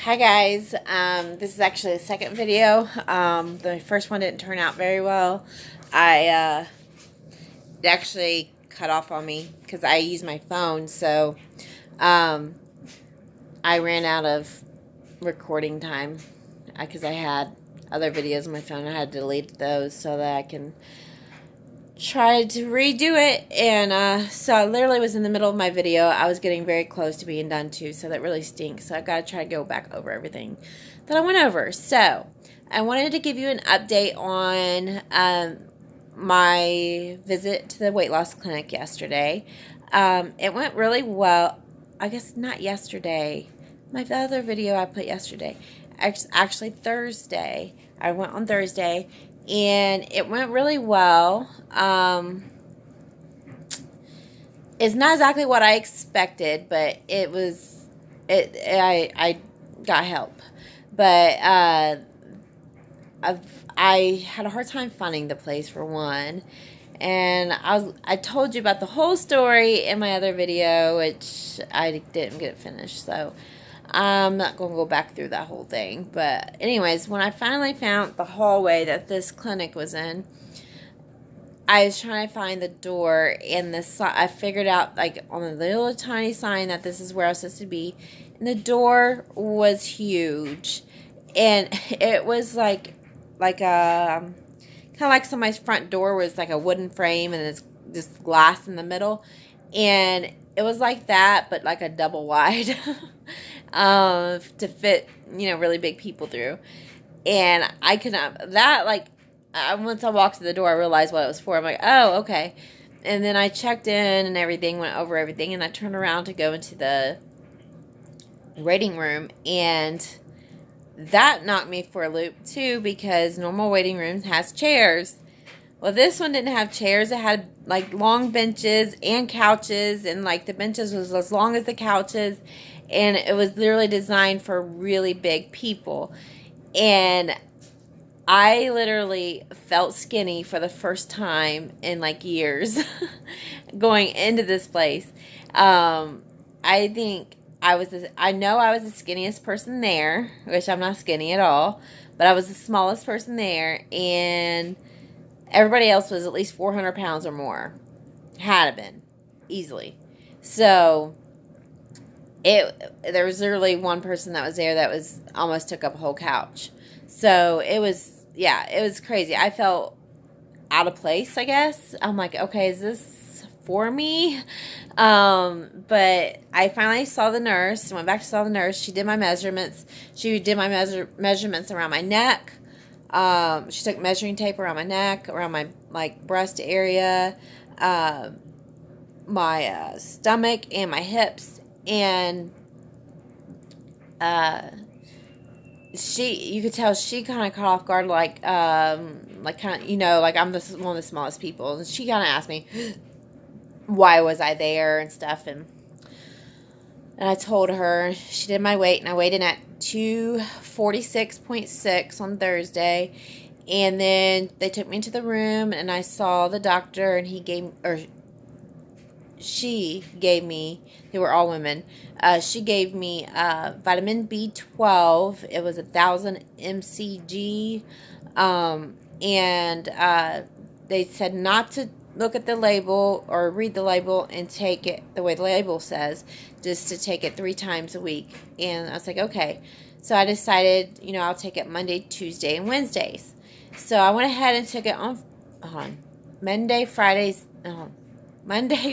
Hi guys, this is actually the second video. The first one didn't turn out very well. It actually cut off on me because I use my phone, so I ran out of recording time because I had other videos on my phone. I had to delete those so that I can try to redo it, and so I literally was in the middle of my video. I was getting very close to being done too, so that really stinks. So I've got to try to go back over everything that I went over. So I wanted to give you an update on my visit to the weight loss clinic yesterday. It went really well. I guess not yesterday. My other video I put yesterday. Actually Thursday. I went on Thursday. And it went really well. It's not exactly what I expected, but it was. I got help, but I had a hard time finding the place for one, and I told you about the whole story in my other video, which I didn't get it finished, so I'm not going to go back through that whole thing. But anyways, when I finally found the hallway that this clinic was in, I was trying to find the door, and I figured out, like, on the little tiny sign that this is where I was supposed to be. And the door was huge. And it was like a, kind of like somebody's front door was like a wooden frame, and it's just glass in the middle. And it was like that, but like a double wide. To fit, really big people through. And I could not, once I walked to the door, I realized what it was for. I'm like, oh, okay. And then I checked in and everything, went over everything, and I turned around to go into the waiting room, and that knocked me for a loop too, because normal waiting rooms has chairs. Well, this one didn't have chairs. It had like long benches and couches, and like the benches was as long as the couches, and it was literally designed for really big people. And I literally felt skinny for the first time in like years going into this place. I think I know I was the skinniest person there, which I'm not skinny at all, but I was the smallest person there, and everybody else was at least 400 pounds or more. Had it been. Easily. So there was literally one person that was there that was almost took up a whole couch. So it was crazy. I felt out of place, I guess. I'm like, okay, is this for me? But I finally saw the nurse. Went back to saw the nurse. She did my measurements. She did my measurements around my neck. She took measuring tape around my neck, around my breast area, my stomach, and my hips. And you could tell she kind of caught off guard, like I'm one of the smallest people, and she kind of asked me why was I there and stuff, and I told her. She did my weight, and I weighed in at 246.6 on Thursday, and then they took me into the room, and I saw the doctor, and she gave me, they were all women, she gave me vitamin B12. It was 1,000 mcg, and they said not to look at the label or read the label and take it the way the label says, just to take it 3 times a week. And I was like, okay. So I decided, I'll take it Monday, Tuesday, and Wednesdays. So I went ahead and took it on Monday,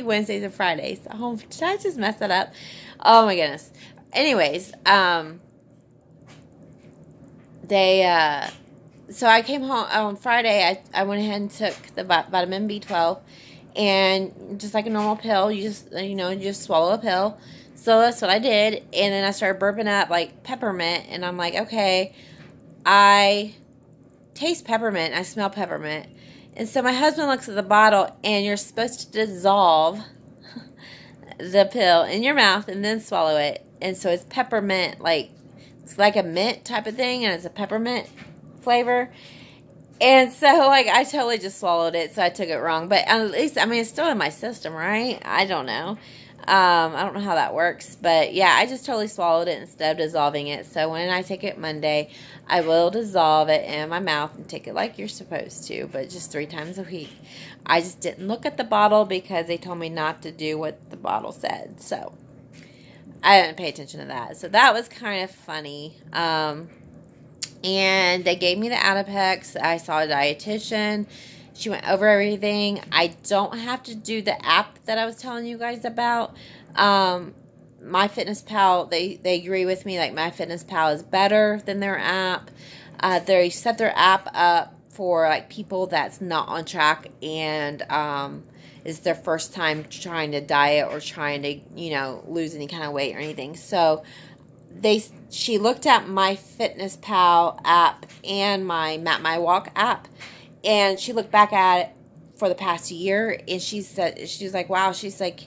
Wednesdays, and Fridays. Oh, did I just mess that up? Oh my goodness. Anyways, so I came home on Friday. I went ahead and took the vitamin B12, and just like a normal pill, you just swallow a pill. So that's what I did, and then I started burping up like peppermint, and I'm like, okay, I taste peppermint, I smell peppermint. And so my husband looks at the bottle, and you're supposed to dissolve the pill in your mouth and then swallow it. And so it's peppermint, it's like a mint type of thing, and it's a peppermint flavor. And so, I totally just swallowed it, so I took it wrong. But at least, it's still in my system, right? I don't know. I don't know how that works, but yeah, I just totally swallowed it instead of dissolving it. So when I take it Monday, I will dissolve it in my mouth and take it like you're supposed to, but just 3 times a week. I just didn't look at the bottle because they told me not to do what the bottle said. So I didn't pay attention to that. So that was kind of funny. And they gave me the Adipex. I saw a dietitian. She went over everything. I don't have to do the app that I was telling you guys about. MyFitnessPal, they agree with me. Like, MyFitnessPal is better than their app. They set their app up for like people that's not on track and is their first time trying to diet or trying to, you know, lose any kind of weight or anything. So she looked at MyFitnessPal app and my Map My Walk app, and she looked back at it for the past year, and she said, she's like, wow, she's like,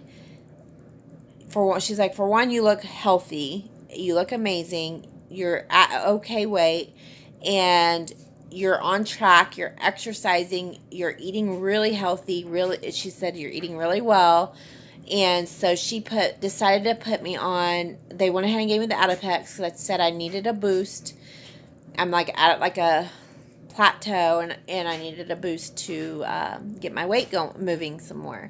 for one, you look healthy, you look amazing, you're at okay weight, and you're on track, you're exercising, you're eating really healthy, she said you're eating really well. And so she decided to put me on, they went ahead and gave me the Adipex because I said I needed a boost. I'm like at like a plateau, and I needed a boost to get my weight moving some more.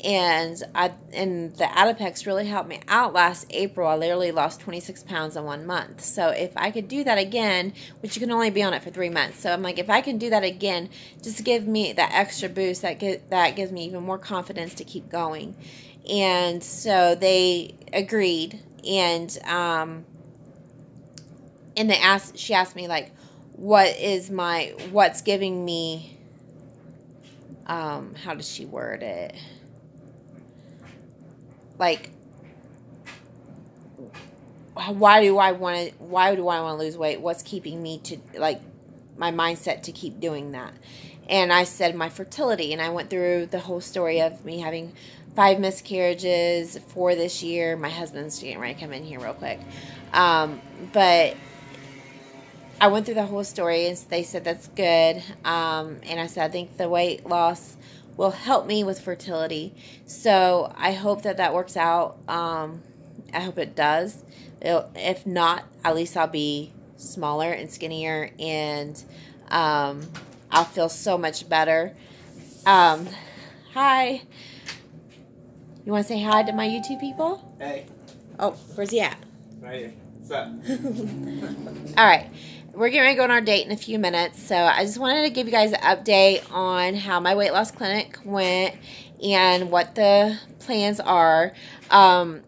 And the Adipex really helped me out last April. I literally lost 26 pounds in 1 month. So if I could do that again, which you can only be on it for 3 months. So I'm like, if I can do that again, just give me that extra boost, that gives me even more confidence to keep going. And so they agreed. And she asked me like, what's giving me, how does she word it? Like, why do I want to lose weight? What's keeping me to, like, my mindset to keep doing that? And I said my fertility, and I went through the whole story of me having 5 miscarriages for this year. My husband's getting ready to come in here real quick. But I went through the whole story, and they said that's good. And I said, I think the weight loss will help me with fertility. So I hope that works out. I hope it does. If not, at least I'll be smaller and skinnier, and I'll feel so much better. Hi. You want to say hi to my YouTube people? Hey. Oh, where's he at? Right here. What's up? All right. We're getting ready to go on our date in a few minutes, so I just wanted to give you guys an update on how my weight loss clinic went and what the plans are. I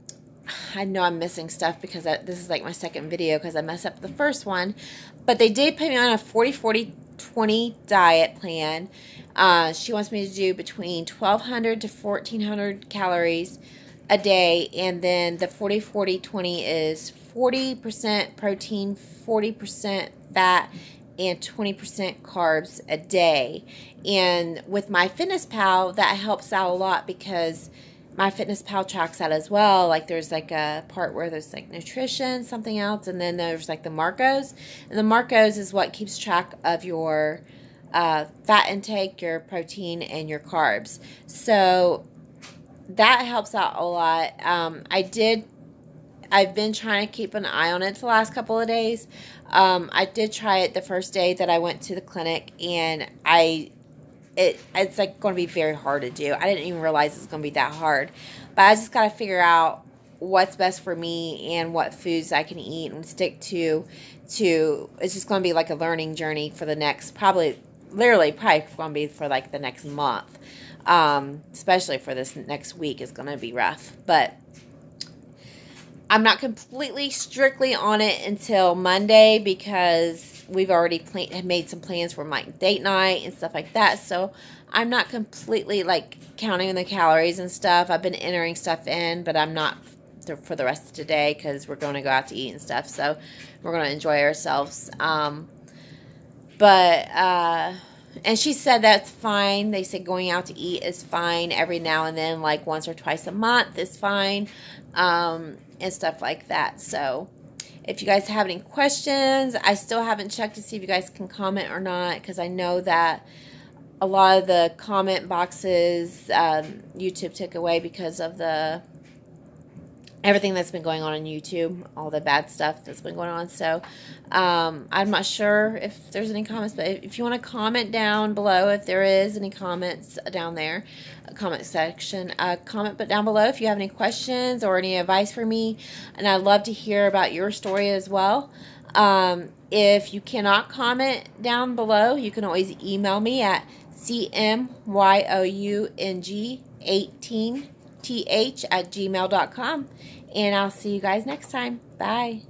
know I'm missing stuff because this is like my second video because I messed up the first one, but they did put me on a 40-40-20 diet plan. She wants me to do between 1,200 to 1,400 calories a day, and then the 40-40-20 is 40% protein, 40% fat, and 20% carbs a day. And with MyFitnessPal, that helps out a lot because MyFitnessPal tracks that as well. Like, there's like a part where there's like nutrition, something else, and then there's like the Marcos. And the Marcos is what keeps track of your fat intake, your protein, and your carbs. So that helps out a lot. I've been trying to keep an eye on it the last couple of days. I did try it the first day that I went to the clinic, and it's like going to be very hard to do. I didn't even realize it's going to be that hard. But I just got to figure out what's best for me and what foods I can eat and stick to. It's just going to be like a learning journey for the next, probably going to be for like the next month. Especially for this next week is going to be rough. But I'm not completely strictly on it until Monday because we've already made some plans for my date night and stuff like that. So I'm not completely like counting the calories and stuff. I've been entering stuff in, but I'm not for the rest of today because we're going to go out to eat and stuff. So we're going to enjoy ourselves. And she said that's fine. They said going out to eat is fine every now and then, like once or twice a month is fine, and stuff like that. So if you guys have any questions, I still haven't checked to see if you guys can comment or not, because I know that a lot of the comment boxes YouTube took away because of the everything that's been going on YouTube, all the bad stuff that's been going on. So I'm not sure if there's any comments, but if you want to comment down below, if there is any comments down there, comment section, comment down below if you have any questions or any advice for me, and I'd love to hear about your story as well. If you cannot comment down below, you can always email me at cmyoung18th@gmail.com, and I'll see you guys next time. Bye.